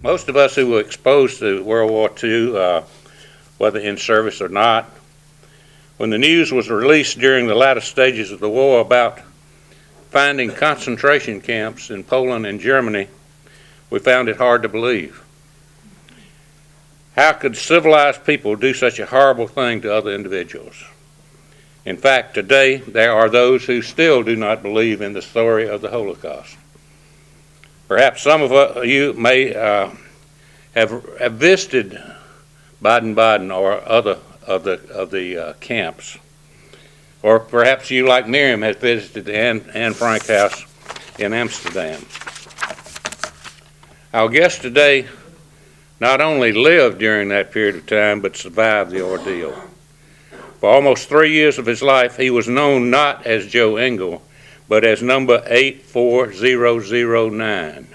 Most of us who were exposed to World War II, whether in service or not, when the news was released during the latter stages of the war about finding concentration camps in Poland and Germany, we found it hard to believe. How could civilized people do such a horrible thing to other individuals? In fact, today there are those who still do not believe in the story of the Holocaust. Perhaps some of you may have visited Baden-Baden or other of the camps. Or perhaps you, like Miriam, has visited the Anne Frank house in Amsterdam. Our guest today not only lived during that period of time, but survived the ordeal. For almost 3 years of his life, he was known not as Joe Engel, but as number 84009.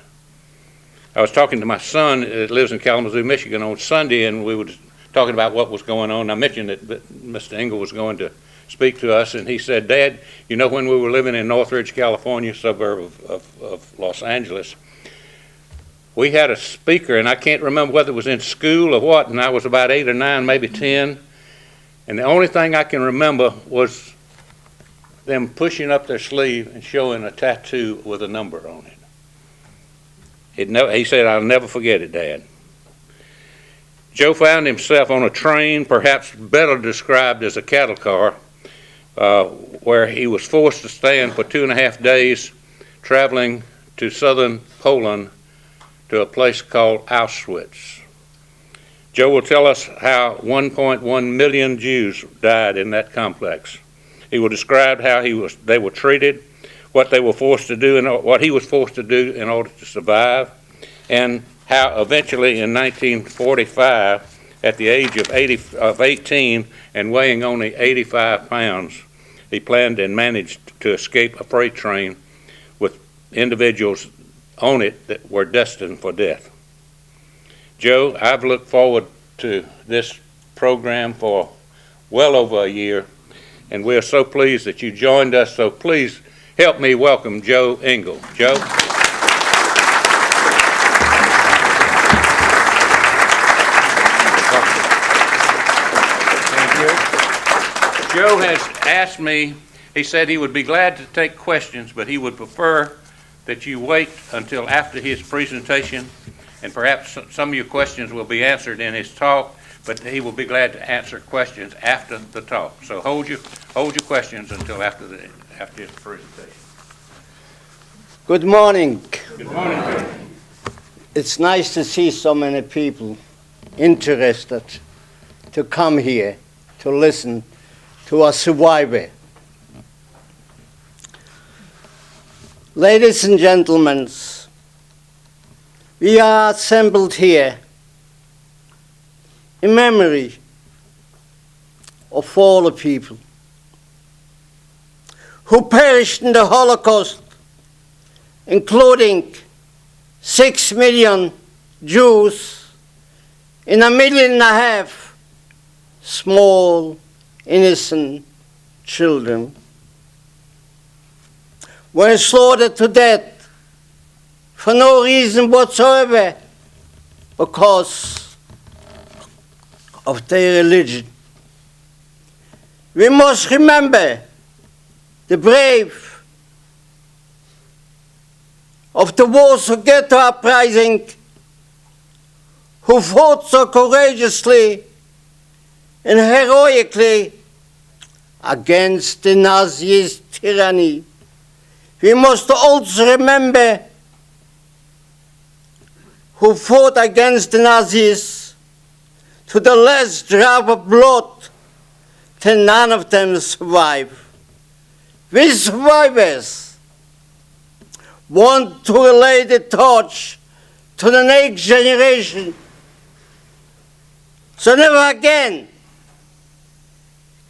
I was talking to my son that lives in Kalamazoo, Michigan on Sunday, and we were talking about what was going on. I mentioned that Mr. Engel was going to speak to us, and he said, "Dad, you know, when we were living in Northridge, California, suburb of Los Angeles, we had a speaker, and I can't remember whether it was in school or what, and I was about 8 or 9, maybe 10, and the only thing I can remember was them pushing up their sleeve and showing a tattoo with a number on it. He said, 'I'll never forget it, Dad.'" Joe found himself on a train, perhaps better described as a cattle car, where he was forced to stand for 2.5 days traveling to southern Poland to a place called Auschwitz. Joe will tell us how 1.1 million Jews died in that complex. He will describe how they were treated, what they were forced to do, and what he was forced to do in order to survive, and how eventually in 1945, at the age of 18 and weighing only 85 pounds, he planned and managed to escape a freight train with individuals on it that were destined for death. Joe, I've looked forward to this program for well over a year, and we're so pleased that you joined us, so please help me welcome Joe Engel. Joe? Thank you. Joe has asked me, he said he would be glad to take questions, but he would prefer that you wait until after his presentation, and perhaps some of your questions will be answered in his talk, but he will be glad to answer questions after the talk. So hold your questions until after his presentation. Good morning. Good morning. It's nice to see so many people interested to come here to listen to a survivor. Ladies and gentlemen, we are assembled here in memory of all the people who perished in the Holocaust, including 6 million Jews and 1.5 million small, innocent children were slaughtered to death for no reason whatsoever, because of their religion. We must remember the brave of the Warsaw ghetto uprising, who fought so courageously and heroically against the Nazist tyranny. We must also remember who fought against the Nazis to the last drop of blood, till none of them survived. We survivors want to relay the torch to the next generation, so never again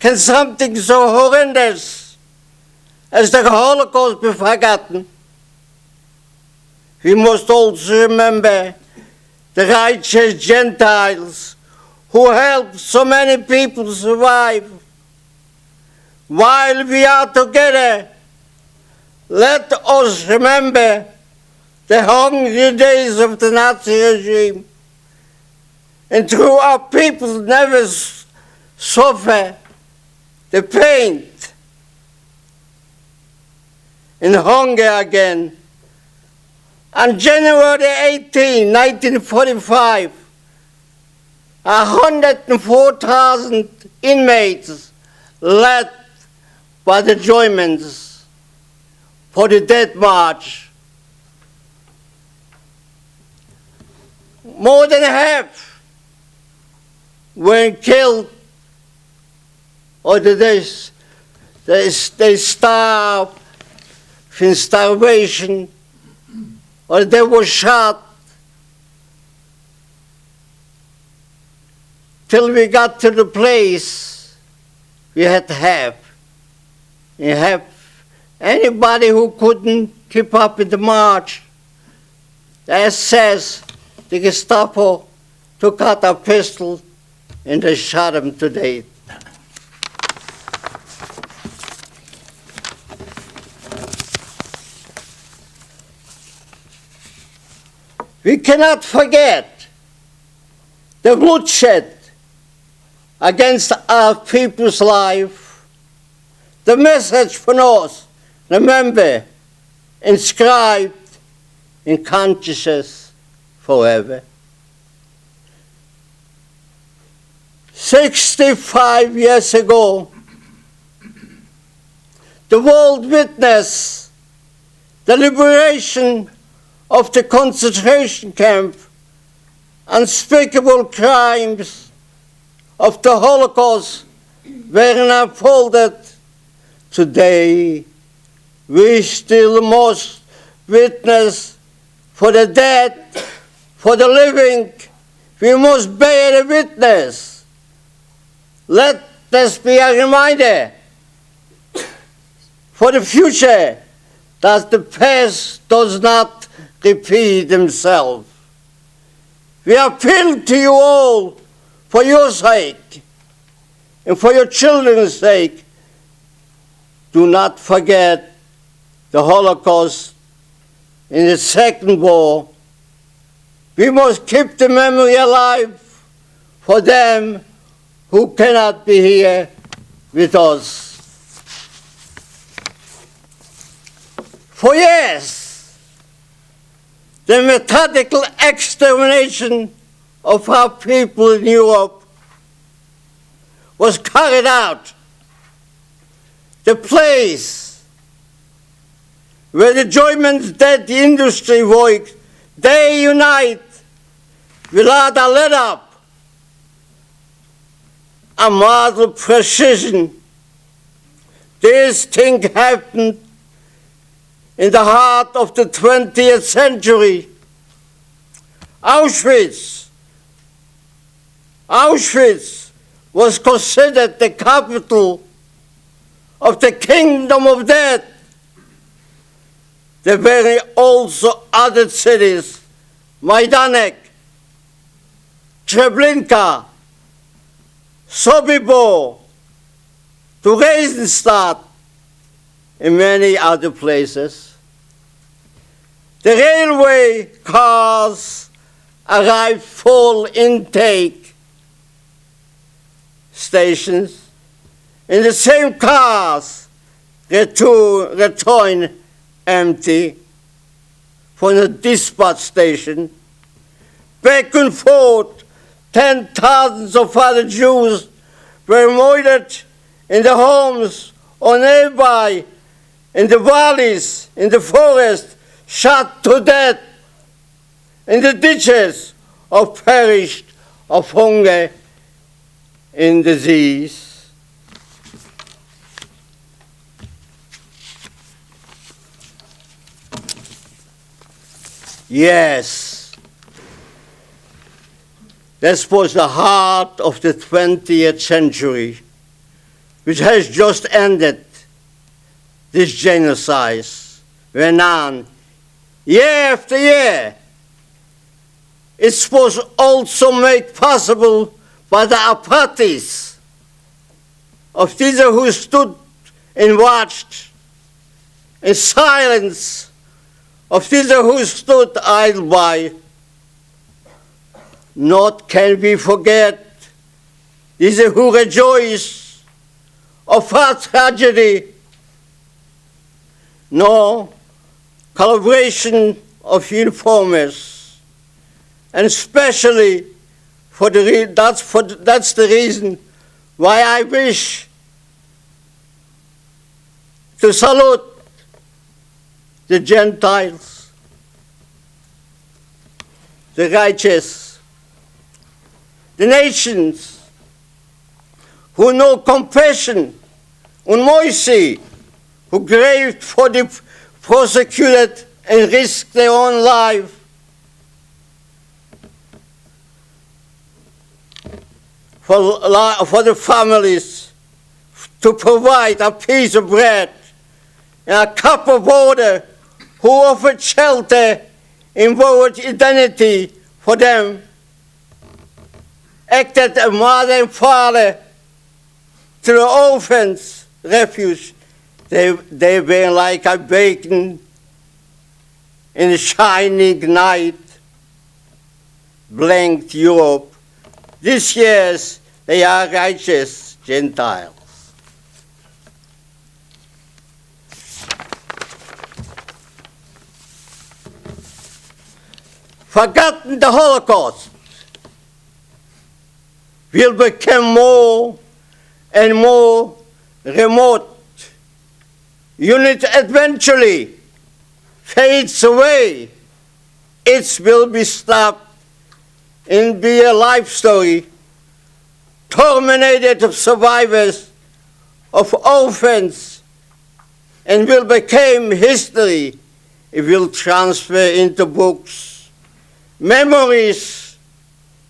can something so horrendous as the Holocaust be forgotten. We must also remember the righteous Gentiles who helped so many people survive. While we are together, let us remember the hungry days of the Nazi regime. And through our people never suffer the pain and hunger again. On January 18, 1945, 104,000 inmates led by the Germans for the Death March. More than half were killed, or they starved in starvation, or they were shot, till we got to the place we had to have. You have anybody who couldn't keep up with the march. The SS, the Gestapo, took out a pistol and they shot him to death. We cannot forget the bloodshed against our people's life. The message for us, remember, inscribed in consciousness forever. 65 years ago, the world witnessed the liberation of the concentration camp. Unspeakable crimes of the Holocaust were unfolded. Today, we still must witness for the dead, for the living. We must bear witness. Let this be a reminder for the future that the past does not repeat itself. We appeal to you all for your sake and for your children's sake. Do not forget the Holocaust in the Second War. We must keep the memory alive for them who cannot be here with us. For years, the methodical extermination of our people in Europe was carried out. The place where the Germans dead industry worked, they unite without a let up. A model precision. This thing happened in the heart of the 20th century. Auschwitz was considered the capital of the kingdom of death. There were also other cities, Majdanek, Treblinka, Sobibor, Theresienstadt, and many other places. The railway cars arrived full intake stations, and the same cars return empty from the dispatch station. Back and forth, 10,000s of other Jews were murdered in the homes or nearby, in the valleys, in the forest, shot to death in the ditches, or perished of hunger and disease. Yes, this was the heart of the 20th century, which has just ended. This genocide went on year after year. It was also made possible by the apathies of these who stood and watched in silence of these who stood idle by. Not can we forget these who rejoice of our tragedy, nor collaboration of informers, and especially that's the reason why I wish to salute the Gentiles, the righteous, the nations who know compassion and mercy, who grieved for the persecuted and risked their own life. For the families to provide a piece of bread and a cup of water, who offered shelter and borrowed identity for them, acted as mother and father to the orphans' refuge. They were like a beacon in a shining night, blanked Europe. These years, they are righteous Gentiles. Forgotten the Holocaust will become more and more remote. Unit eventually fades away. It will be stopped and be a life story, terminated of survivors, of orphans, and will become history. It will transfer into books, memories,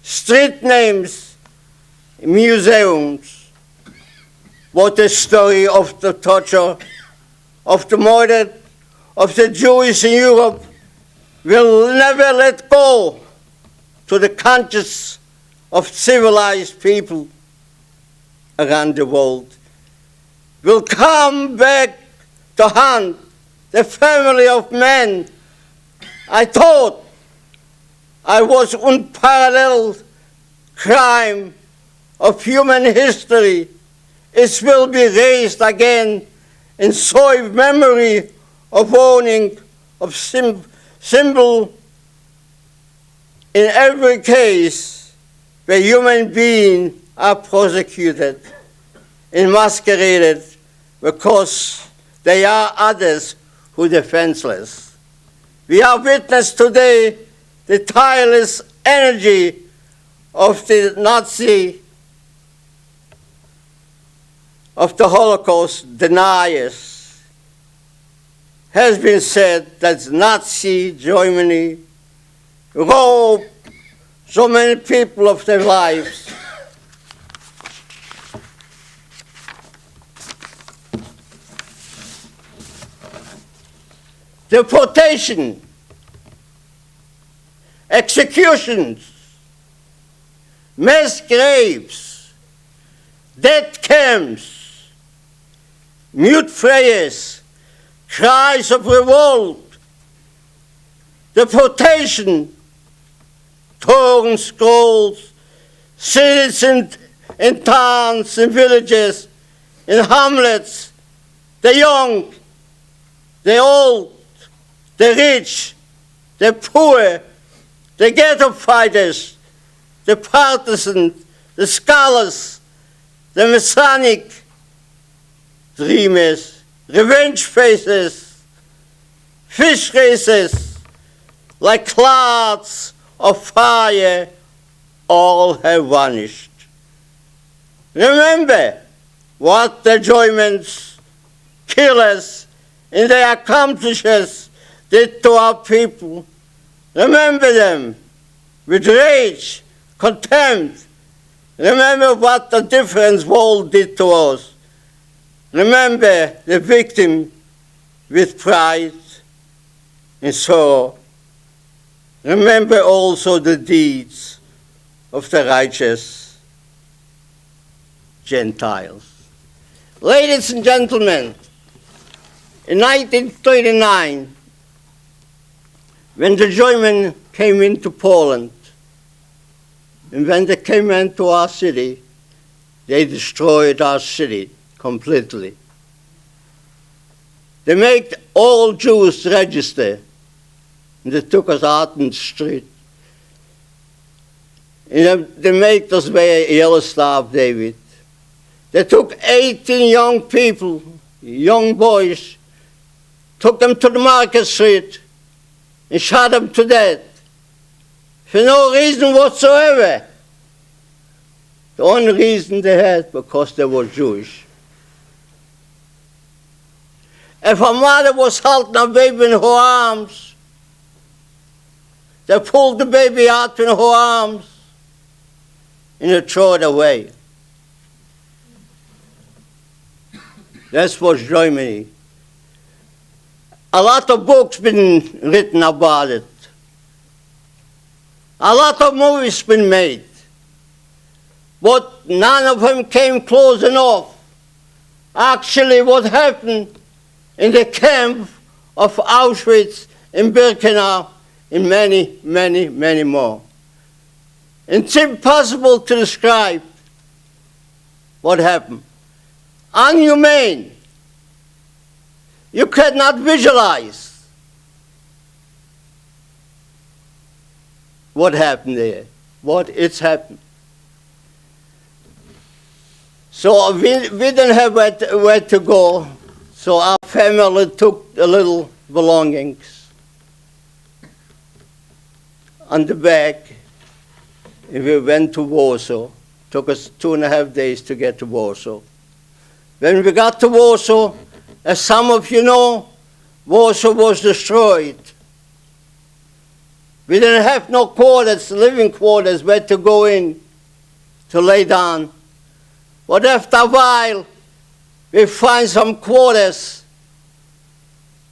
street names, museums. What a story of the torture, of the murder, of the Jews in Europe will never let go to the conscience of civilized people around the world. Will come back to haunt the family of men. I thought I was unparalleled crime of human history. It will be raised again in soil memory of owning, of symbol in every case where human beings are prosecuted and masqueraded because they are others who are defenseless. We are witness today the tireless energy of the Nazi, of the Holocaust deniers. Has been said that Nazi Germany robbed so many people of their lives. Deportation, executions, mass graves, death camps, mute prayers, cries of revolt, deportation, torn scrolls, cities in towns, in villages, in hamlets, the young, the old, the rich, the poor, the ghetto fighters, the partisans, the scholars, the Masonic dreamers, revenge faces, fish races, like clouds of fire, all have vanished. Remember what the Germans, killers, and their accomplices did to our people. Remember them with rage, contempt. Remember what the different world did to us. Remember the victim with pride and sorrow. Remember also the deeds of the righteous Gentiles. Ladies and gentlemen, in 1939, when the Germans came into Poland, and when they came into our city, they destroyed our city completely. They made all Jews register, and they took us out in the street. And they made us wear a yellow Star of David. They took 18 young people, young boys, took them to the market street and shot them to death for no reason whatsoever. The only reason they had because they were Jewish. If a mother was holding a baby in her arms, they pulled the baby out in her arms and they threw it away. That was Germany. A lot of books been written about it. A lot of movies been made. But none of them came close enough. Actually, what happened in the camp of Auschwitz, in Birkenau, and many, many, many more. It's impossible to describe what happened. Inhumane. You cannot visualize what happened there, what it's happened. So we didn't have where to go, so our family took the little belongings on the back, and we went to Warsaw. Took us 2.5 days to get to Warsaw. When we got to Warsaw, as some of you know, Warsaw was destroyed. We didn't have no quarters, living quarters, where to go in to lay down. But after a while, we find some quarters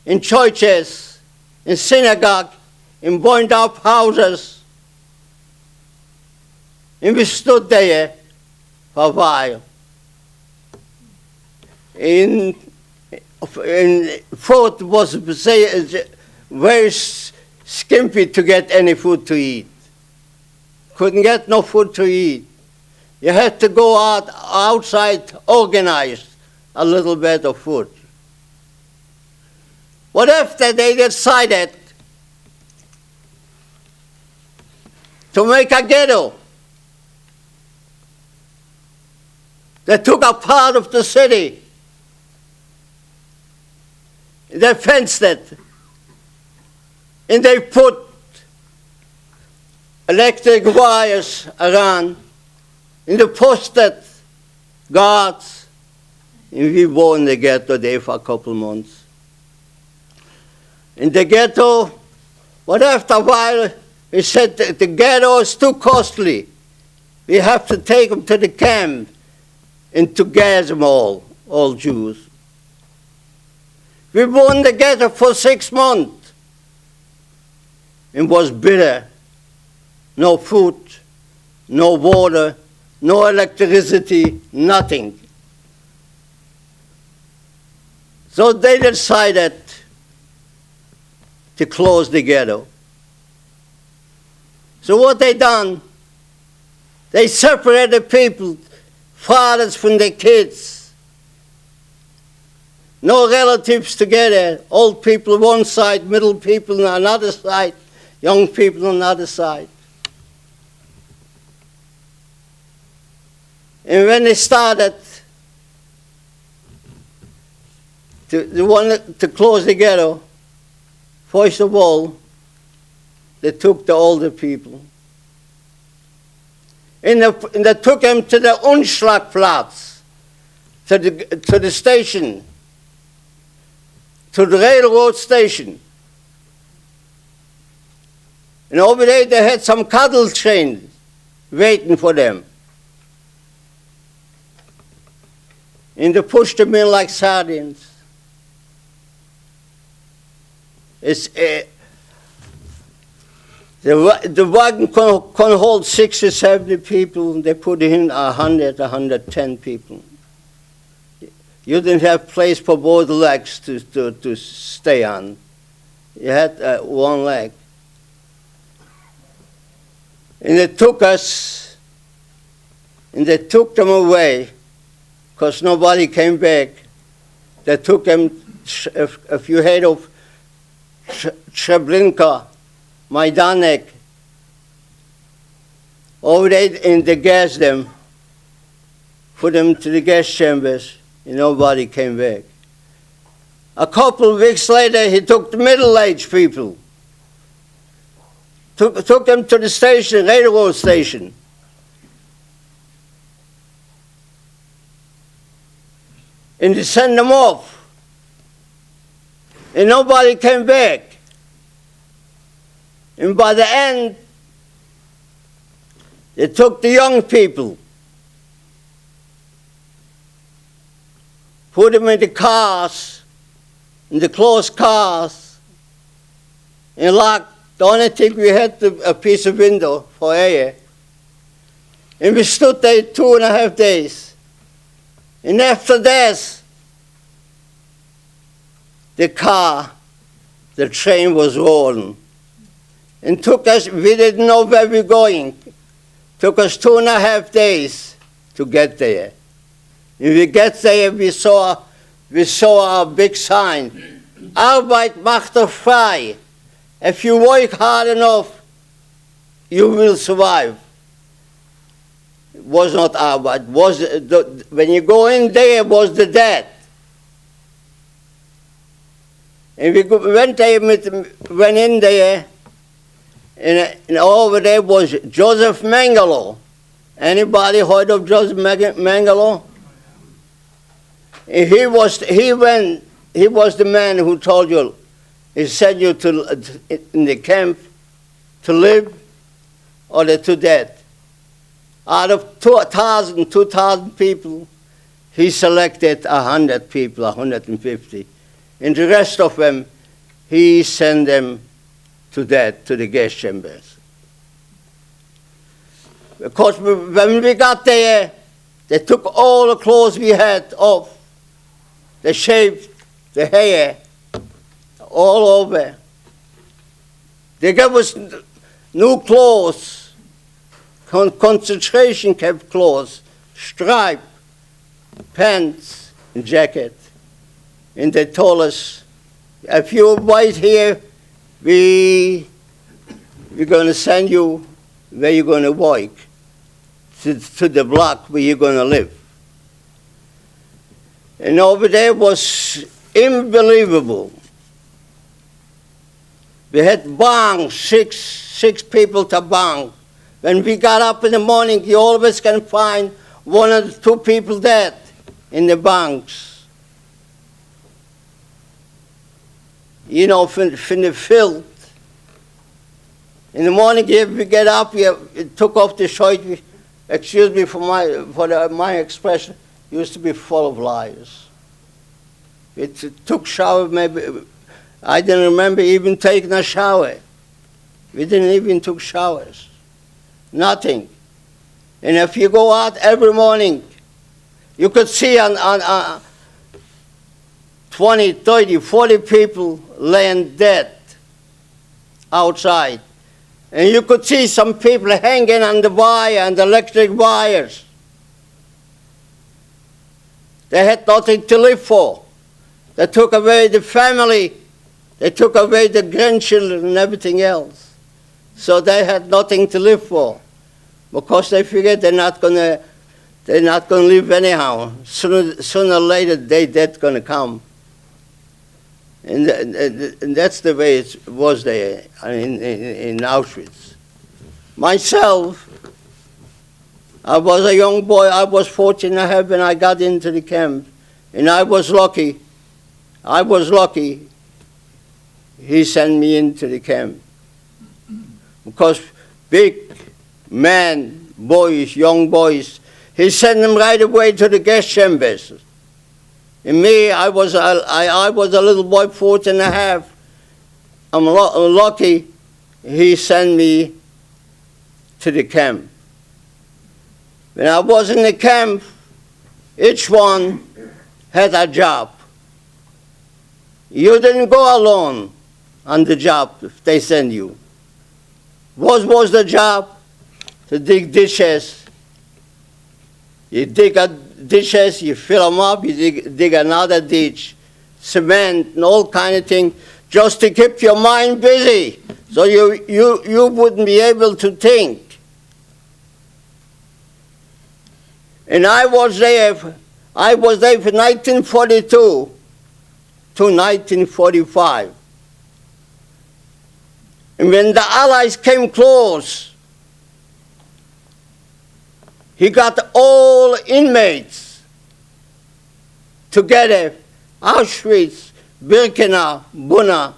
in churches, in synagogue, in burned-up houses. And we stood there for a while. In food was very skimpy to get any food to eat. Couldn't get no food to eat. You had to go outside, organize a little bit of food. But after they decided to make a ghetto, they took a part of the city. They fenced it, and they put electric wires around, and they posted guards, and we were in the ghetto there for a couple months. In the ghetto, but after a while, we said the ghetto is too costly. We have to take them to the camp and to gas them all Jews. We were in the ghetto for 6 months. It was bitter. No food, no water, no electricity, nothing. So they decided to close the ghetto. So what they done, they separated people, fathers from their kids. No relatives together, old people on one side, middle people on another side, young people on another side. And when they started to close the ghetto, first of all, they took the older people. And they took them to the Unschlagplatz, to the station, to the railroad station. And over there they had some cattle trains waiting for them. And they pushed them in like sardines. The wagon can hold 60, 70 people. They put in 100, 110 people. You didn't have place for both legs to stay on. You had one leg. And they took us, and they took them away, because nobody came back. They took them, if you heard of Treblinka, Majdanek, over there, and they gassed them, put them to the gas chambers, and nobody came back. A couple of weeks later, he took the middle-aged people, took them to the station, railroad station. And he sent them off. And nobody came back. And by the end, they took the young people, put them in the cars, in the closed cars, and locked. The only thing we had a piece of window for air. And we stood there 2.5 days. And after that, the train was rolling. And took us, we didn't know where we were going. Took us 2.5 days to get there. When we get there, we saw a big sign. Arbeit macht er frei. If you work hard enough, you will survive. It was not Arbeit. When you go in there, it was the death. And we went in there, and over there was Joseph Mengele. Anybody heard of Joseph Mengele? And he was the man who told you, he sent you in the camp to live or to death. Out of 2,000 people, he selected 100 people, 150. And the rest of them, he sent them to death, to the gas chambers. Because when we got there, they took all the clothes we had off. They shaved the hair all over. They gave us new clothes, concentration camp clothes, striped pants and jacket. And they told us, if you wait here, we're going to send you where you're going to work, to the block where you're going to live. And over there was unbelievable. We had bunks, six people to bunk. When we got up in the morning, you always can find 1 or 2 people dead in the bunks. You know, from the filth. In the morning, if we get up, we took off the shirt. Excuse me for my expression. Used to be full of lies. It took shower maybe. I didn't remember even taking a shower. We didn't even took showers. Nothing. And if you go out every morning, you could see on 20, 30, 40 people laying dead outside. And you could see some people hanging on the wire, and the electric wires. They had nothing to live for. They took away the family. They took away the grandchildren and everything else. So they had nothing to live for, because they figured they're not going to live anyhow. Sooner or later, their death's going to come. And that's the way it was there in Auschwitz. Myself, I was a young boy. I was 14 and a half when I got into the camp. And I was lucky. He sent me into the camp. Because big men, boys, young boys, he sent them right away to the gas chambers. And me, I was a little boy, 14 and a half. I'm lucky he sent me to the camp. When I was in the camp, each one had a job. You didn't go alone on the job if they send you. What was the job? to dig ditches. You dig ditches, you fill them up, you dig another ditch, cement and all kind of things, just to keep your mind busy, so you wouldn't be able to think. And I was there from 1942 to 1945. And when the Allies came close, he got all inmates together, Auschwitz, Birkenau, Buna,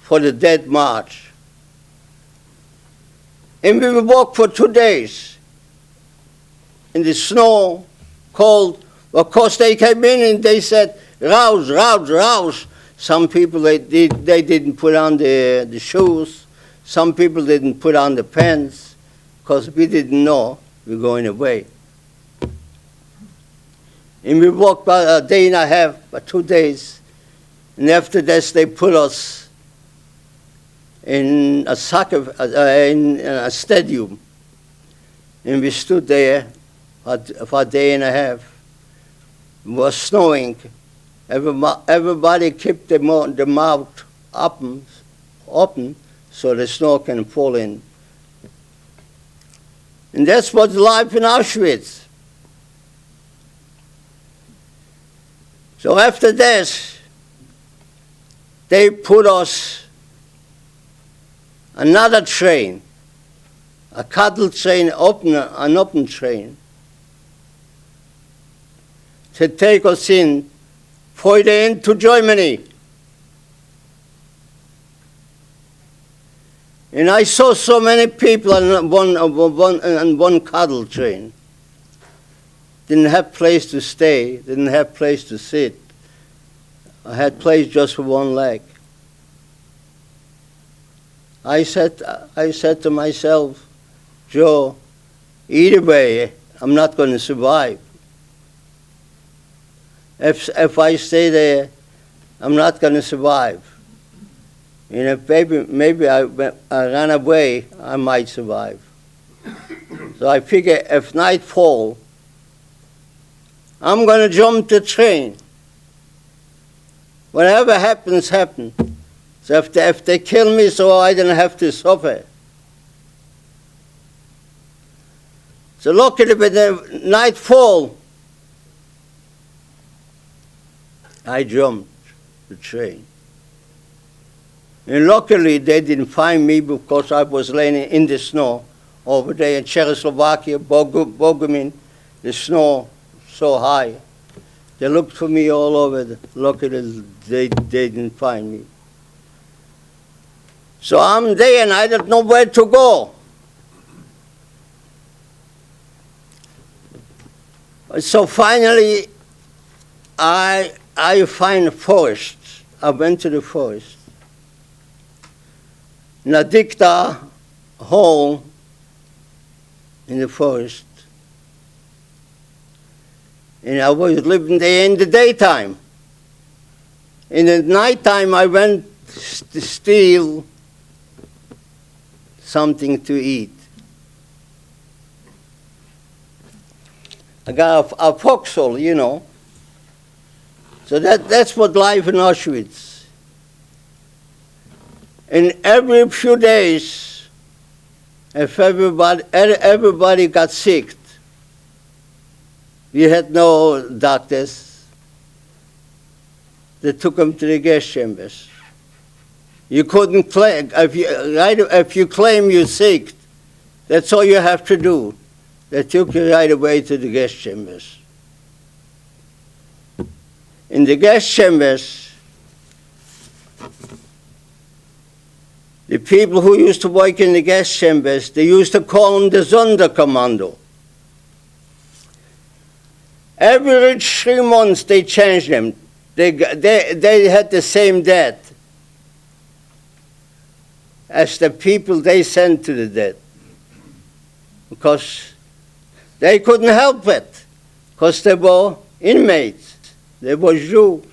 for the Dead March. And we walked for 2 days in the snow, cold. Of course, they came in and they said, rouse, rouse, rouse. Some people, they didn't put on the shoes. Some people didn't put on the pants because we didn't know we were going away. And we walked about a day and a half, about 2 days. And after this, they put us in a stadium. And we stood there for a day and a half. It was snowing. Everybody kept the mouth open so the snow can fall in. And that's what life in Auschwitz. So after this, they put us another train, a cattle train, an open train, to take us in, further into Germany. And I saw so many people on one cattle train. Didn't have place to stay, didn't have place to sit. I had place just for one leg. I said to myself, Joe, either way, I'm not going to survive. If I stay there, I'm not going to survive. And if maybe I ran away, I might survive. So I figure if night fall, I'm going to jump the train. Whatever happens, happens. So if they kill me, so I don't have to suffer. So luckily, when the night fall, I jumped the train. And luckily, they didn't find me because I was laying in the snow over there in Czechoslovakia, Bogumin, the snow so high. They looked for me all over. Luckily, they didn't find me. So I'm there and I don't know where to go. So finally, I find a forest. I went to the forest. And I digged a hole in the forest. And I was living there in the daytime. In the nighttime, I went to steal something to eat. I got a foxhole, you know. So that's what life in Auschwitz. And every few days, if everybody got sick, we had no doctors. They took them to the gas chambers. You couldn't claim, if you claim you're sick, that's all you have to do. They took you right away to the gas chambers. In the gas chambers, the people who used to work in the gas chambers, they used to call them the Sonderkommando. Every 3 months they changed them. They had the same death as the people they sent to the death. Because they couldn't help it, because they were inmates, they were Jews.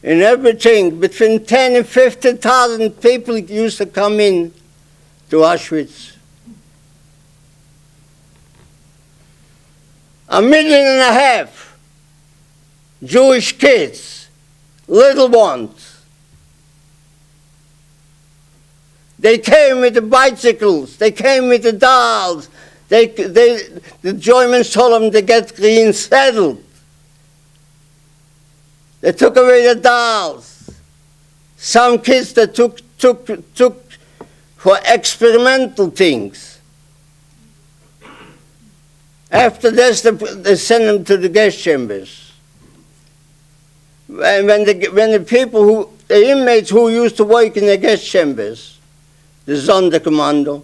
And everything, between 10 and 50,000 people used to come in to Auschwitz. 1.5 million Jewish kids, little ones. They came with the bicycles, they came with the dolls. The Germans told them to get reinsettled. They took away the dolls. Some kids that took for experimental things. After this, they sent them to the gas chambers. And when the inmates who used to work in the gas chambers, the Sonderkommando,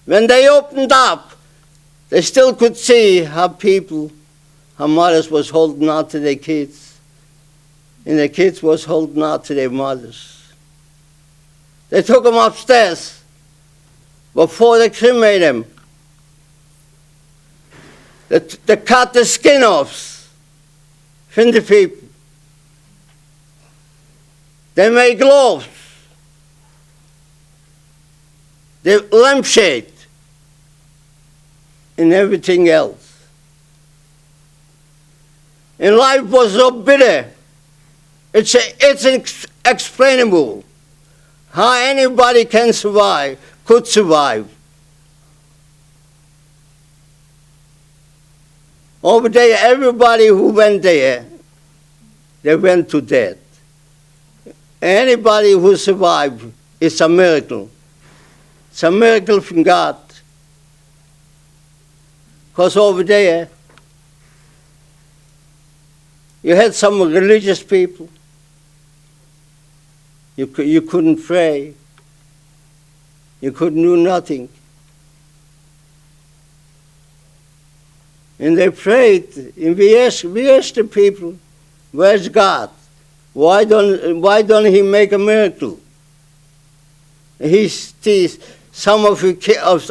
when they opened up, they still could see how mothers was holding on to their kids, and the kids was holding on to their mothers. They took them upstairs before they cremated them. They cut the skin off from the people. They made gloves. They lampshade and everything else. And life was so bitter. It's inexplainable how anybody could survive. Over there, everybody who went there, they went to death. Anybody who survived, it's a miracle. It's a miracle from God. Because over there, you had some religious people. You couldn't pray. You couldn't do nothing. And they prayed, and we asked the people, where's God? Why don't He make a miracle? He sees some of his kids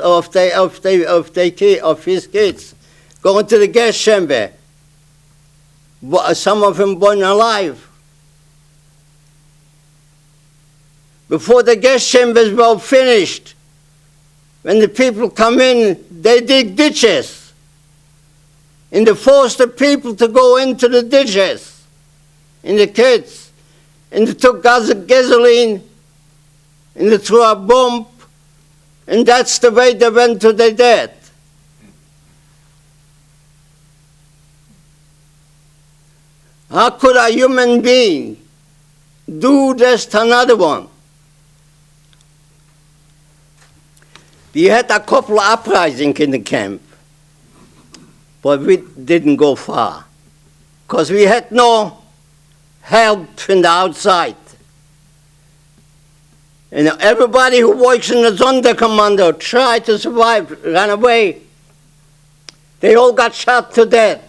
going to the gas chamber. Some of them born alive. Before the gas chambers were finished, when the people come in, they dig ditches. And they forced the people to go into the ditches, and the kids. And they took gasoline, and they threw a bomb, and that's the way they went to their death. How could a human being do this to another one? We had a couple of uprisings in the camp, but we didn't go far, because we had no help from the outside. And everybody who works in the Sonderkommando tried to survive, ran away. They all got shot to death.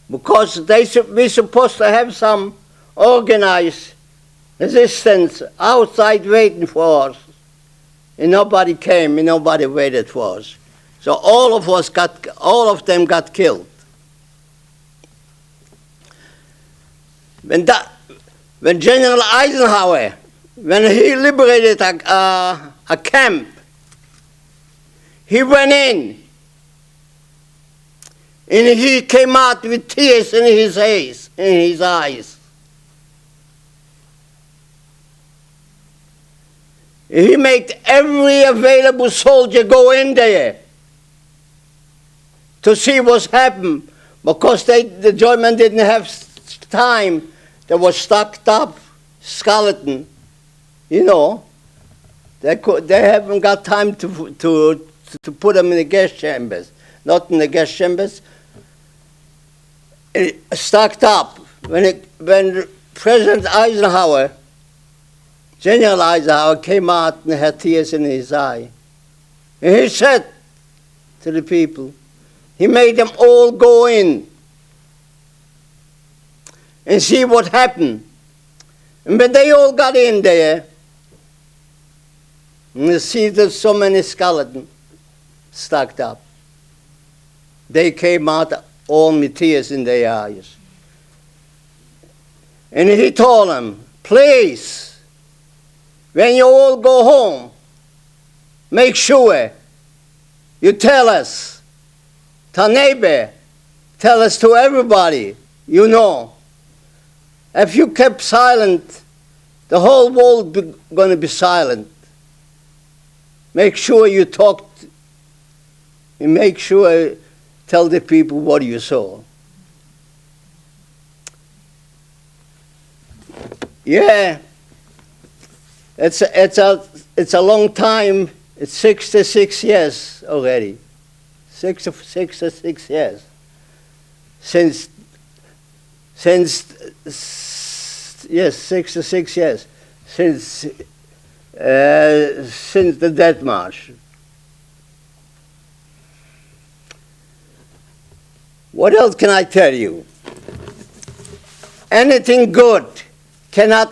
Because we're supposed to have some organized resistance outside waiting for us. And nobody came, and nobody waited for us. So all of them got killed. When General Eisenhower, when he liberated a camp, he went in, and he came out with tears in his eyes. He made every available soldier go in there to see what's happened, because the Germans didn't have time. They were stuck up skeleton, you know. They haven't got time to put them in the gas chambers. Not in the gas chambers. Stuck up. When President Eisenhower, General Eisenhower, came out and had tears in his eye, and he said to the people, he made them all go in and see what happened. And when they all got in there, and you see there's so many skeletons stacked up, they came out all with tears in their eyes. And he told them, please, when you all go home, make sure you tell us, to neighbor, tell us to everybody, you know. If you kept silent, the whole world going to be silent. Make sure you talk, and make sure tell the people what you saw. Yeah, it's a long time. It's 66 years already. 66 years since 66 years since the Death March. What else can I tell you? Anything good can I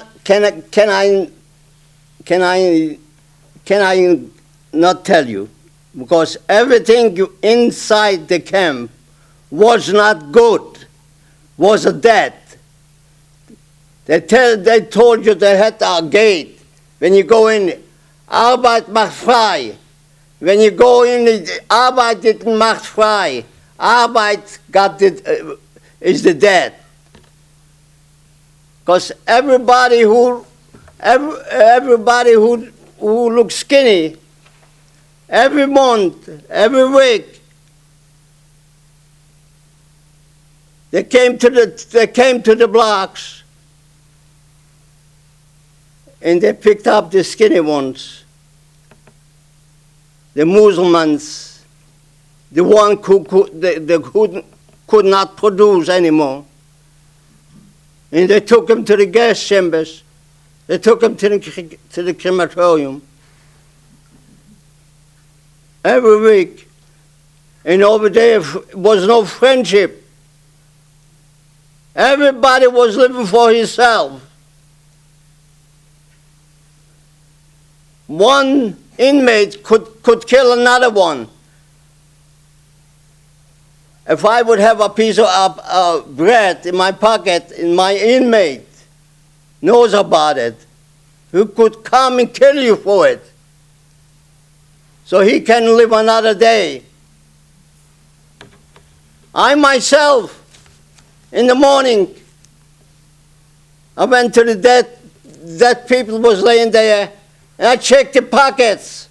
not tell you, because everything inside the camp was not good, was a death. They told you they had a gate. When you go in, Arbeit macht frei. When you go in, Arbeit macht frei. Arbeit is the death. Because everybody who looks skinny, every month, every week, they came to the blocks, and they picked up the skinny ones, the Muslims, the one who could not produce anymore. And they took him to the gas chambers. They took him to the crematorium every week. And over there was no friendship. Everybody was living for himself. One inmate could kill another one. If I would have a piece of bread in my pocket, and my inmate knows about it, who could come and kill you for it, so he can live another day. I myself, in the morning, I went to the dead people was laying there, and I checked the pockets.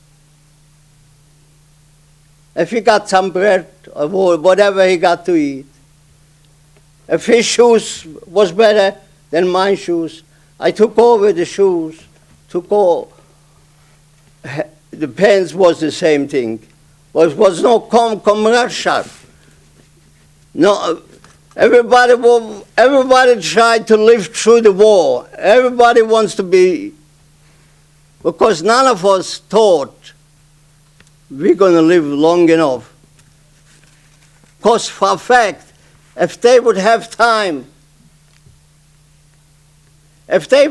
If he got some bread or whatever he got to eat. If his shoes was better than my shoes, I took over the shoes, the pants was the same thing. Was no commercial. No, everybody tried to live through the war. Everybody wants to be, because none of us thought we're going to live long enough. Because for a fact, if they would have time, they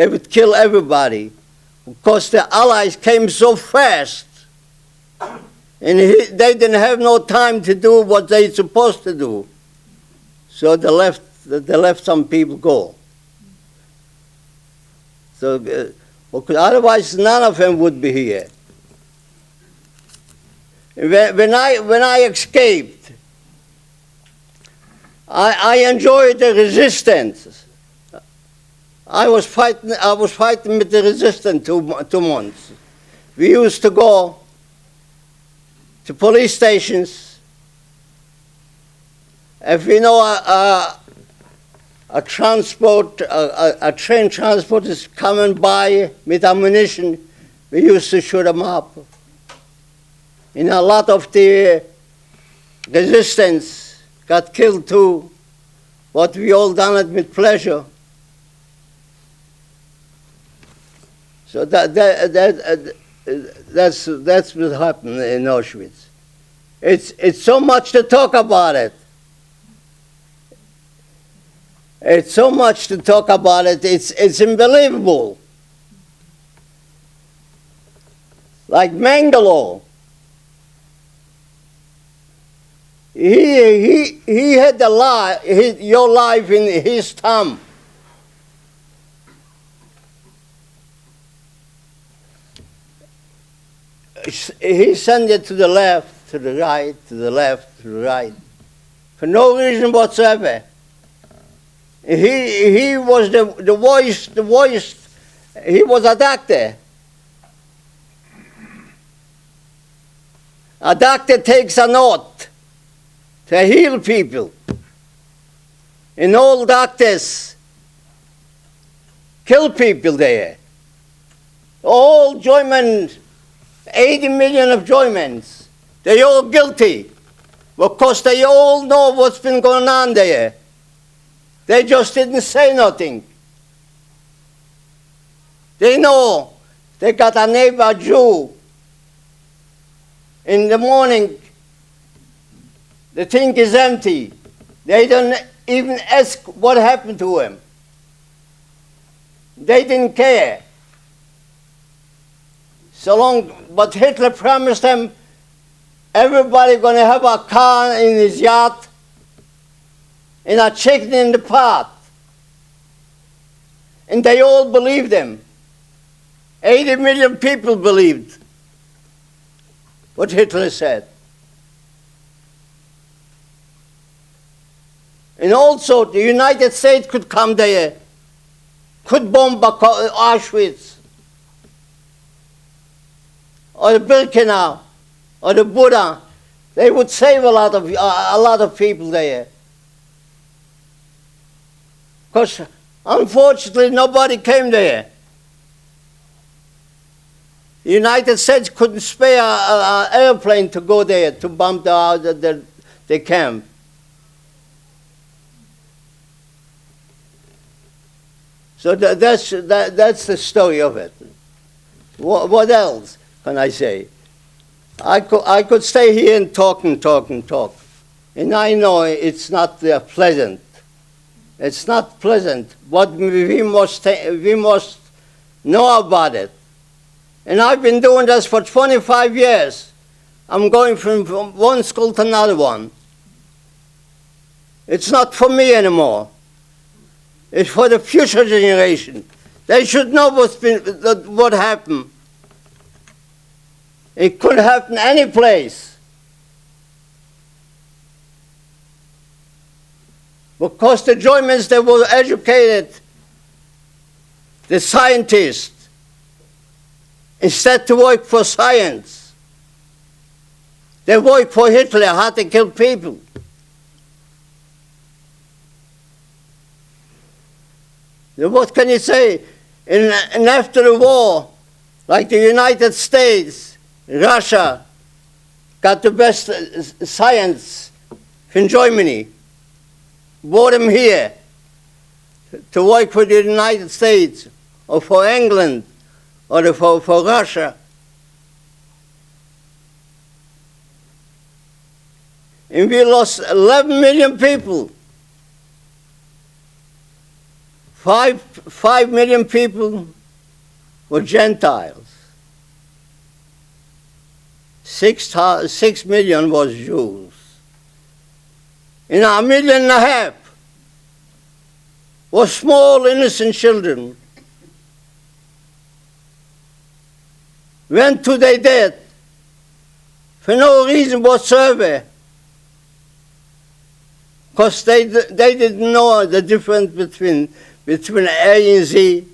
would kill everybody. Because the Allies came so fast, and they didn't have no time to do what they supposed to do. So they left some people go. So otherwise, none of them would be here. When I escaped, I enjoyed the resistance. I was fighting with the resistance 2 months. We used to go to police stations. If we know a train transport is coming by with ammunition, we used to shoot them up. And a lot of the resistance got killed too, but we all done it with pleasure. So that's what happened in Auschwitz. It's so much to talk about it. It's so much to talk about it. It's unbelievable. Like Mengele, he had your life in his thumb. he sent it to the left, to the right, to the left, to the right, for no reason whatsoever. He was the voice, he was a doctor. A doctor takes an oath to heal people. And all doctors kill people there. All Germans, 80 million of Germans, they're all guilty because they all know what's been going on there. They just didn't say nothing. They know they got a neighbor Jew. In the morning, the thing is empty. They don't even ask what happened to him. They didn't care. So long, but Hitler promised them everybody going to have a car in his yacht and a chicken in the pot. And they all believed him. 80 million people believed what Hitler said. And also the United States could come there, could bomb Auschwitz, or the Birkenau, or the Buddha. They would save a lot of people there. Because unfortunately nobody came there. The United States couldn't spare an airplane to go there to bomb the camp. So that's the story of it. What else can I say? I could stay here and talk. And I know it's not pleasant. It's not pleasant, but we must know about it. And I've been doing this for 25 years. I'm going from one school to another one. It's not for me anymore. It's for the future generation. They should know what happened. It could happen any place. Because the Germans, they were educated, the scientists, instead to work for science. They worked for Hitler, how to kill people. What can you say? And after the war, like the United States, Russia got the best science from Germany, brought them here to work for the United States or for England or for Russia. And we lost 11 million people. 5 million people were Gentiles. 6 million was Jews. And 1.5 million were small, innocent children. Went to their death for no reason whatsoever. Because they didn't know the difference between A and Z.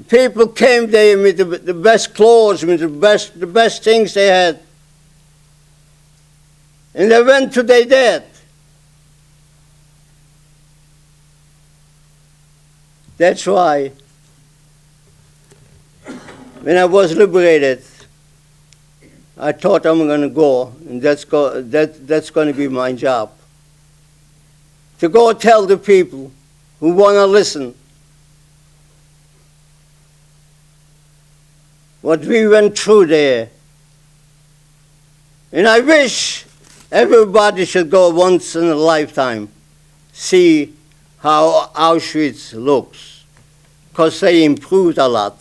People came there with the best clothes, with the best things they had. And they went to their death. That's why when I was liberated, I thought I'm going to go, and that's going to be my job. To go tell the people who want to listen what we went through there. And I wish everybody should go once in a lifetime, see how Auschwitz looks, because they improved a lot.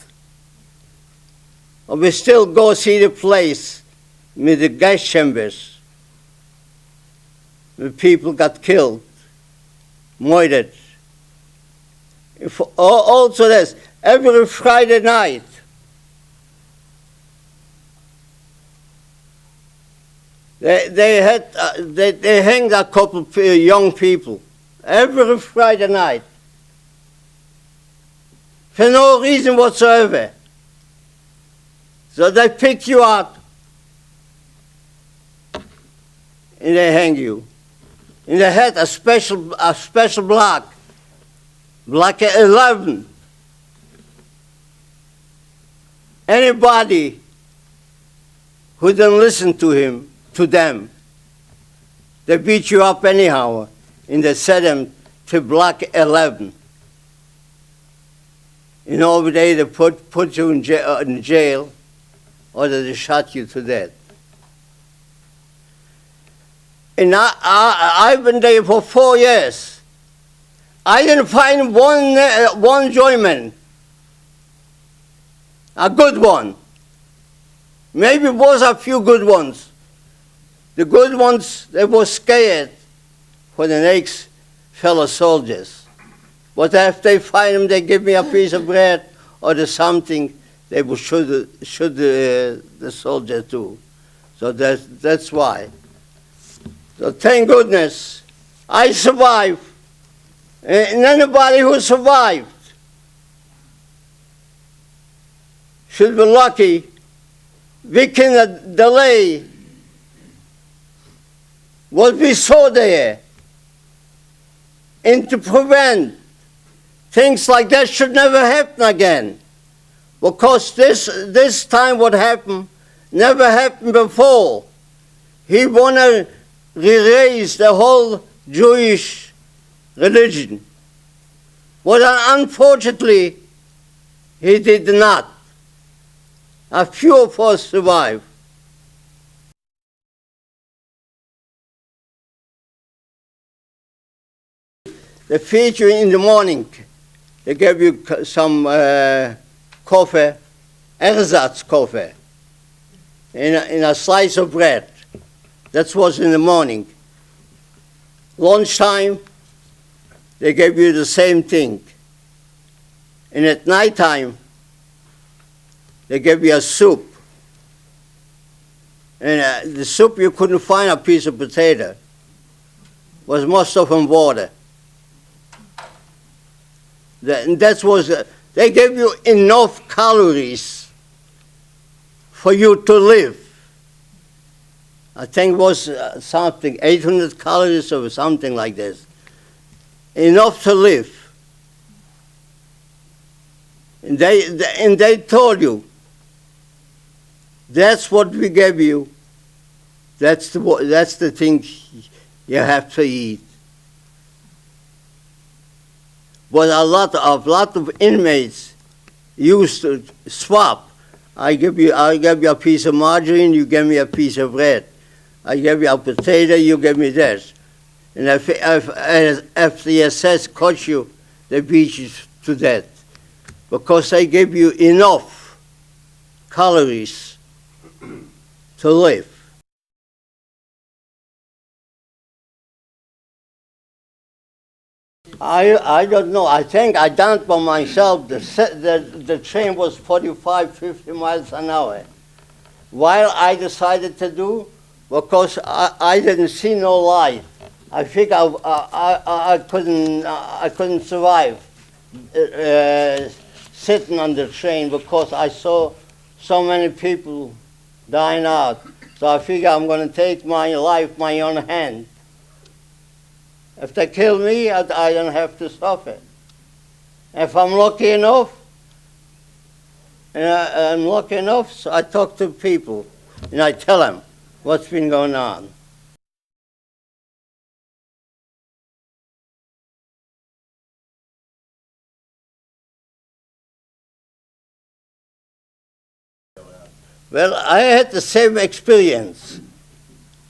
But we still go see the place with the gas chambers, where people got killed, murdered. Also this, every Friday night, They hanged a couple of young people every Friday night for no reason whatsoever. So they pick you out and they hang you. And they had a special block 11. Anybody who didn't listen to them, they beat you up anyhow, and they sent them to block 11. And over there they put you in jail, or they shot you to death. And I've been there for 4 years. I didn't find one enjoyment, a good one. Maybe it was a few good ones. The good ones, they were scared for the next fellow soldiers. But if they find them, they give me a piece of bread or something, they will shoot the soldier too. So that's why. So thank goodness I survived. And anybody who survived should be lucky. We can delay what we saw there, and to prevent things like that should never happen again. Because this time what happened never happened before. He wanted to erase the whole Jewish religion. But unfortunately, he did not. A few of us survived. They feed you in the morning. They gave you some coffee, ersatz coffee, in a slice of bread. That was in the morning. Lunchtime, they gave you the same thing. And at nighttime, they gave you a soup. And the soup, you couldn't find a piece of potato. Was most of them water. And that was, they gave you enough calories for you to live. I think it was something, 800 calories or something like this. Enough to live. And they told you, that's what we gave you. That's the thing you have to eat. But a lot of inmates used to swap. I give you a piece of margarine, you give me a piece of bread. I give you a potato, you give me this. And if the SS caught you, they beat you to death. Because they give you enough calories to live. I don't know. I think I done it by myself. The train was 45, 50 miles an hour. While I decided to do, because I didn't see no light. I think I couldn't survive sitting on the train because I saw so many people dying out. So I figure I'm going to take my life my own hand. If they kill me, I don't have to suffer. If I'm lucky enough, so I talk to people and I tell them what's been going on. Well, I had the same experience.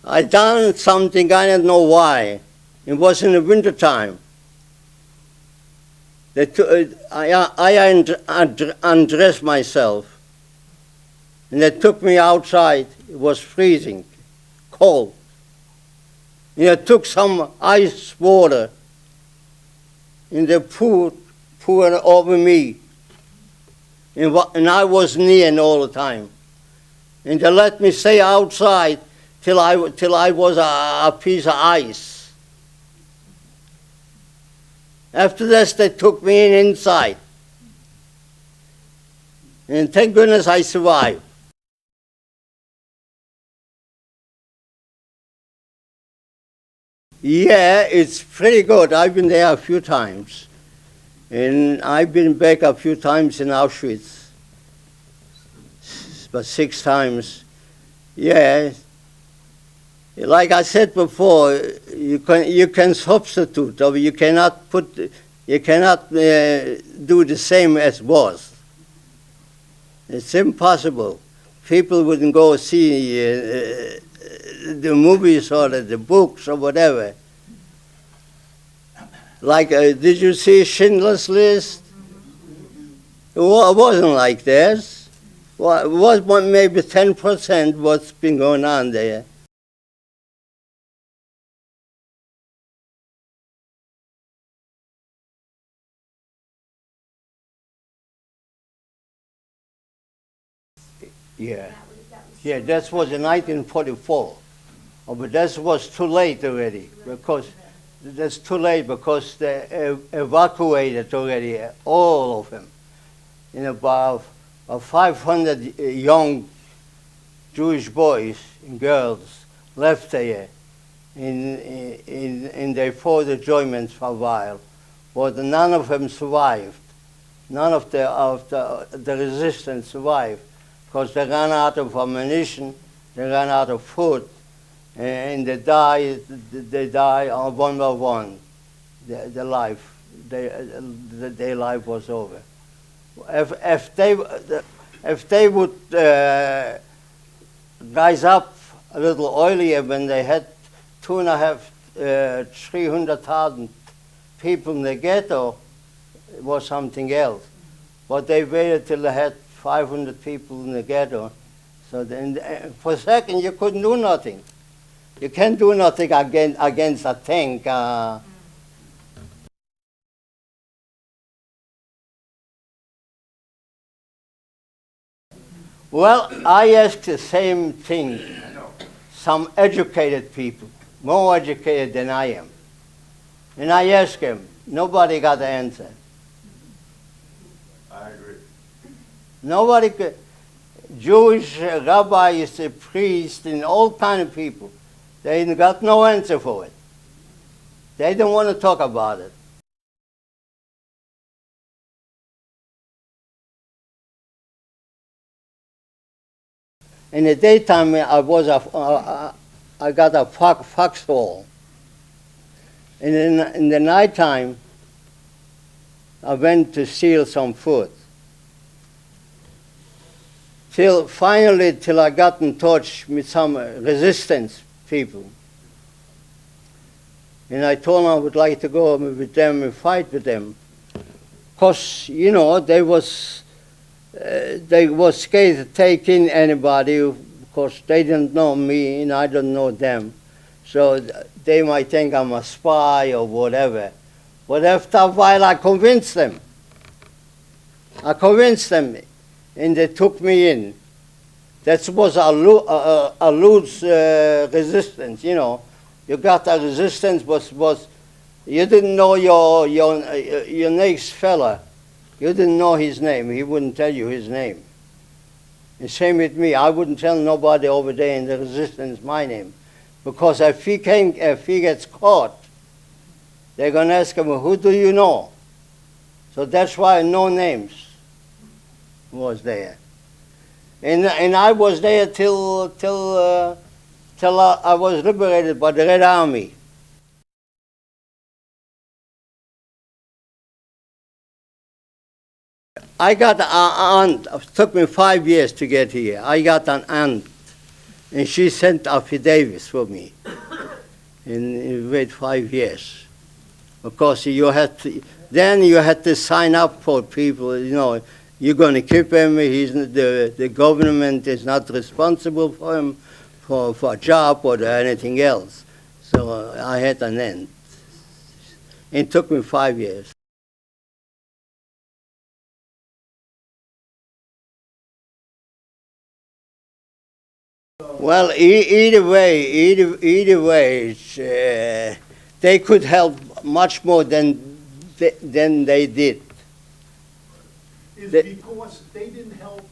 I done something, I didn't know why. It was in the wintertime. I undressed myself, and they took me outside. It was freezing, cold. And they took some ice water, and they poured it over me. And I was kneeling all the time. And they let me stay outside till I was a piece of ice. After this, they took me in inside. And thank goodness I survived. Yeah, it's pretty good. I've been there a few times. And I've been back a few times in Auschwitz, but 6 times. Yeah, like I said before, you can substitute, or you cannot do the same as was. It's impossible. People wouldn't go see the movies or the books or whatever. Like, did you see Schindler's List? It wasn't like this. Well, it was maybe 10% what's been going on there. Yeah. Yeah, that was in 1944. Oh, but that was too late already, because that's too late because they evacuated already, all of them. In about 500 young Jewish boys and girls left there in their fought enjoyments for a while, but none of them survived. None of the resistance survived, because they ran out of ammunition, they ran out of food, and they died one by one. Their life was over. If they would rise up a little earlier, when they had 250,000, 300,000 people in the ghetto, it was something else. But they waited till they had 500 people in the ghetto. So then, for a second, you couldn't do nothing. You can't do nothing against a tank. Well, I ask the same thing. Some educated people, more educated than I am. And I ask them, nobody got the answer. I agree. Nobody could. Jewish rabbis, priests, and all kind of people, they got no answer for it. They don't want to talk about it. In the daytime, I got a foxhole. And in the nighttime, I went to steal some food. Till I got in touch with some resistance people. And I told them I would like to go with them and fight with them. Because, you know, they was scared to take in anybody, because they didn't know me and I don't know them. So they might think I'm a spy or whatever. But after a while, I convinced them. And they took me in. That was a loose resistance, you know. You got a resistance, but you didn't know your next fella. You didn't know his name. He wouldn't tell you his name. The same with me. I wouldn't tell nobody over there in the resistance my name, because if he gets caught, they're going to ask him, who do you know? So that's why no names was there. And I was there till I was liberated by the Red Army. I got an aunt. It took me 5 years to get here. I got an aunt, and she sent affidavits for me. And it waited 5 years. Of course, you had to sign up for people, you know. You're going to keep him. The government is not responsible for him, for a job or anything else. So I had an end. It took me 5 years. Well, either way, they could help much more than they did. Is because they didn't help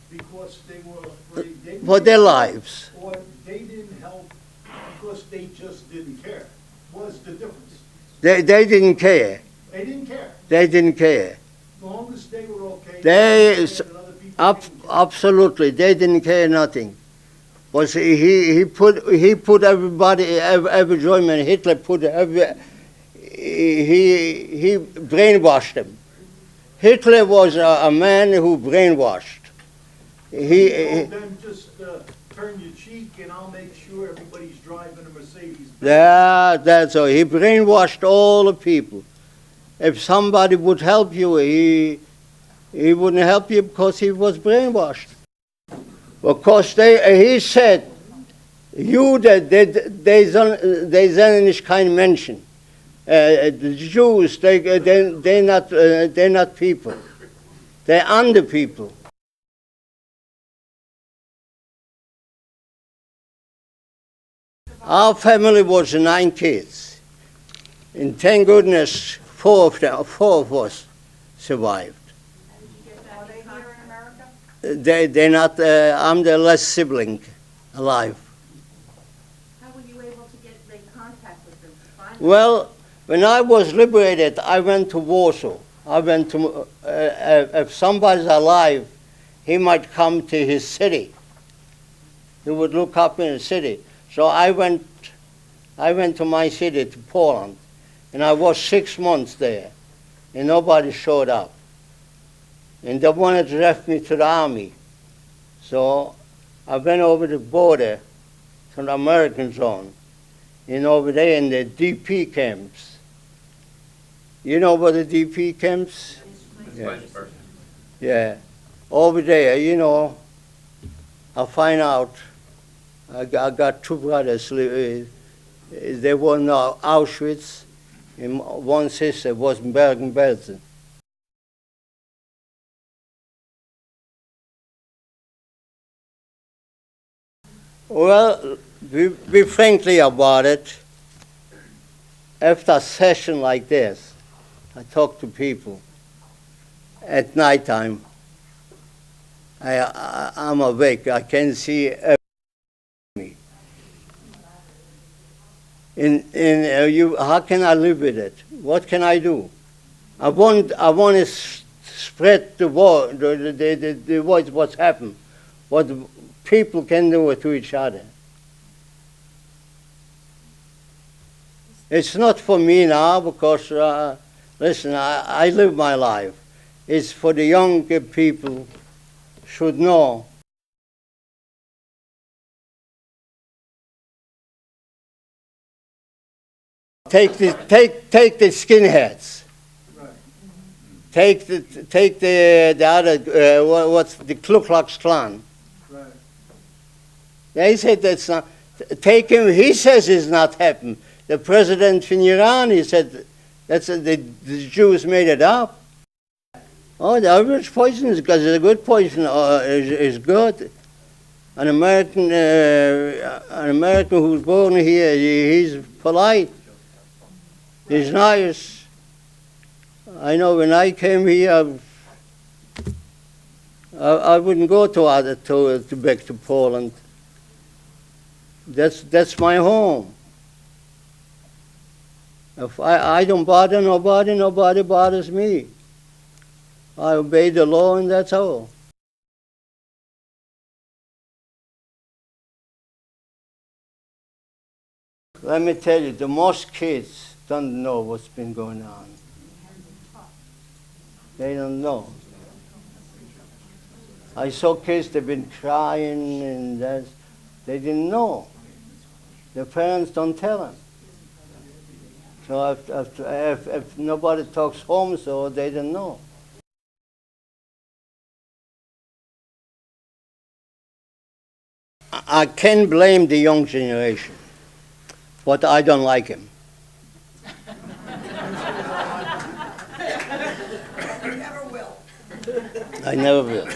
because they were afraid? For their lives. Or they didn't help because they just didn't care? What's the difference? They didn't care. They didn't care. They didn't care. As long as they were okay. They, and other people didn't care. absolutely, they didn't care nothing. But he put everybody, every German, Hitler put he brainwashed them. Hitler was a man who brainwashed. He told them just turn your cheek and I'll make sure everybody's driving a Mercedes. Yeah, that's all. He brainwashed all the people. If somebody would help you, he wouldn't help you because he was brainwashed. Because he said, Juden, they sind nicht kein Menschen. The Jews, they're not people. They're under people. Our family was 9 kids. And thank goodness, 4 of us survived. Are they here in America? They're not, I'm the last sibling alive. How were you able to make contact with them? Find them? Well, when I was liberated, I went to Warsaw. I went to, if somebody's alive, he might come to his city. He would look up in the city. So I went to my city, to Poland, and I was 6 months there, and nobody showed up. And they wanted to draft me to the army. So I went over the border to the American zone, and over there in the DP camps. You know about the DP camps? Yeah. Yeah. Over there, you know, I find out I got 2 brothers. They were in Auschwitz, and one sister was in Bergen-Belsen. Well, be frankly about it. After a session like this, I talk to people at nighttime. I'm awake. I can see everything. How can I live with it? What can I do? I want to spread the word, the word what's happened, what people can do to each other. It's not for me now because, listen, I live my life. It's for the younger people should know. Take the skinheads. Right. Take the other what's the Ku Klux Klan. Right. They said that's not. Take him. He says it's not happened. The president in Iran, he said that's the Jews made it up. Oh, the average poison is because the good poison is good. An American who's born here, he's polite. He's nice. I know when I came here, I wouldn't go back to Poland. That's my home. If I don't bother nobody, nobody bothers me. I obey the law and that's all. Let me tell you, the most kids don't know what's been going on. They don't know. I saw kids, they've been crying and they didn't know. Their parents don't tell them. So if nobody talks home, so they don't know. I can blame the young generation, but I don't like him. You never will. I never will.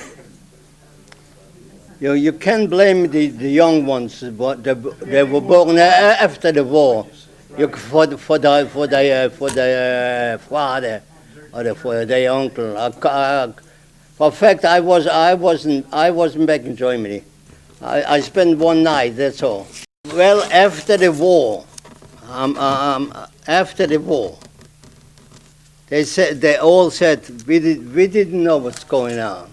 You can't blame the young ones, but they were born after the war. For the father or for their uncle. For fact, I wasn't back in Germany. I spent one night. That's all. Well, after the war, they all said we didn't know what's going on.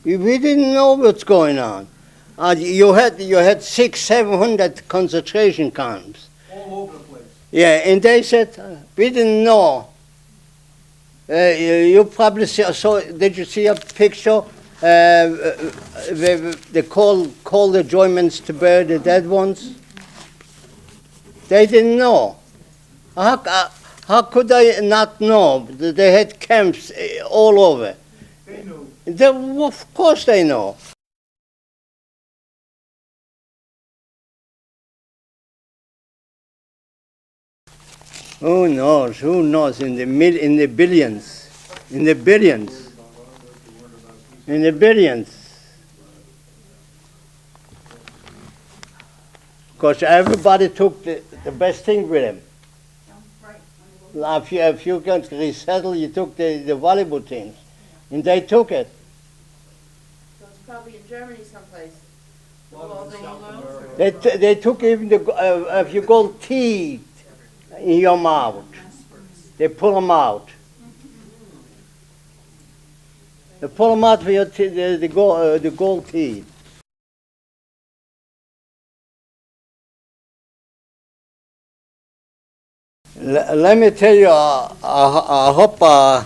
We didn't know what's going on. You had 600-700 concentration camps. All over the place. Yeah, and they said we didn't know. You probably saw. Did you see a picture? They call the Germans to bury the dead ones. They didn't know. How could they not know? They had camps all over. They knew. Of course they know. Who knows? Who knows? In the billions, in the billions, in the billions. Because everybody took the best thing with them. If you can resettle, you took the valuable things, and they took it. So it's probably in Germany someplace. They took even if you gold teeth in your mouth, they pull them out. They pull them out for your the gold teeth. Let me tell you, I hope I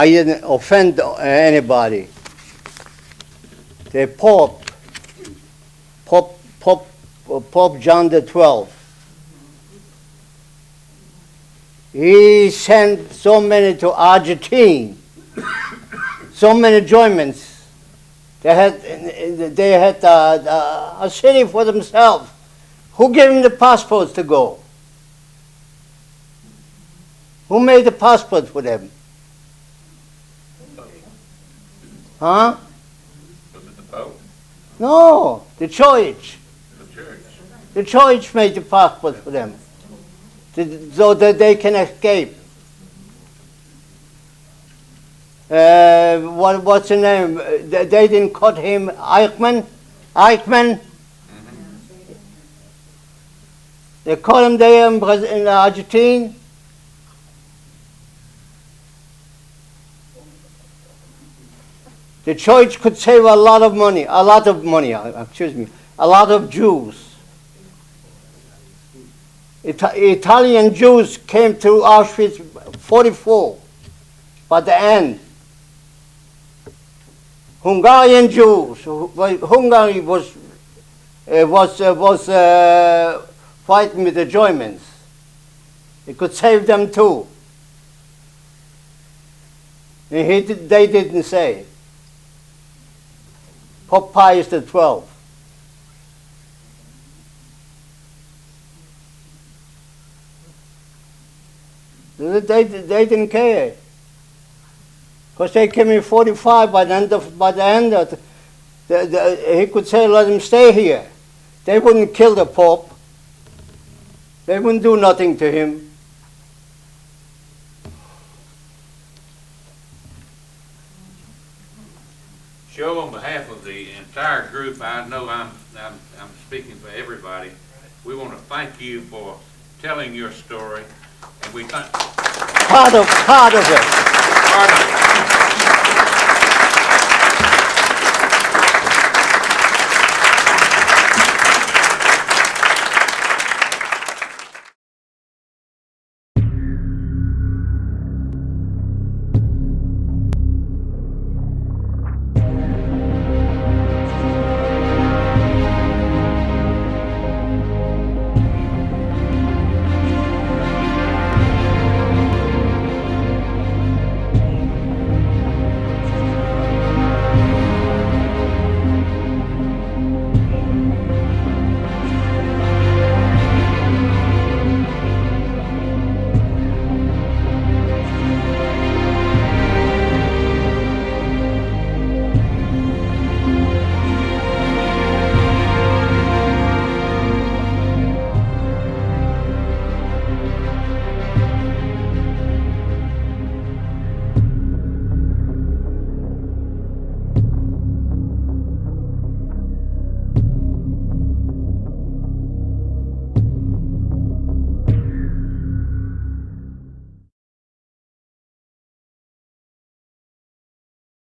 didn't offend anybody. The Pope John XII, he sent so many to Argentina, so many Germans. They had a city for themselves. Who gave them the passports to go? Who made the passport for them? Huh? Was it the Pope? No, the church. The church. The church made the passport for them, so that they can escape. What's the name? They didn't cut him. Eichmann. They caught him there in Argentina. The church could save a lot of money, a lot of Jews. Italian Jews came to Auschwitz 44 by the end. Hungarian Jews, Hungary was fighting with the Germans. It could save them too. And they didn't say. Pope Pius XII. They didn't care, because they came in 45. By the end of he could say, let them stay here. They wouldn't kill the Pope. They wouldn't do nothing to him. Joe, on behalf of the entire group, I know I'm speaking for everybody. We want to thank you for telling your story, and we thank. Part of it.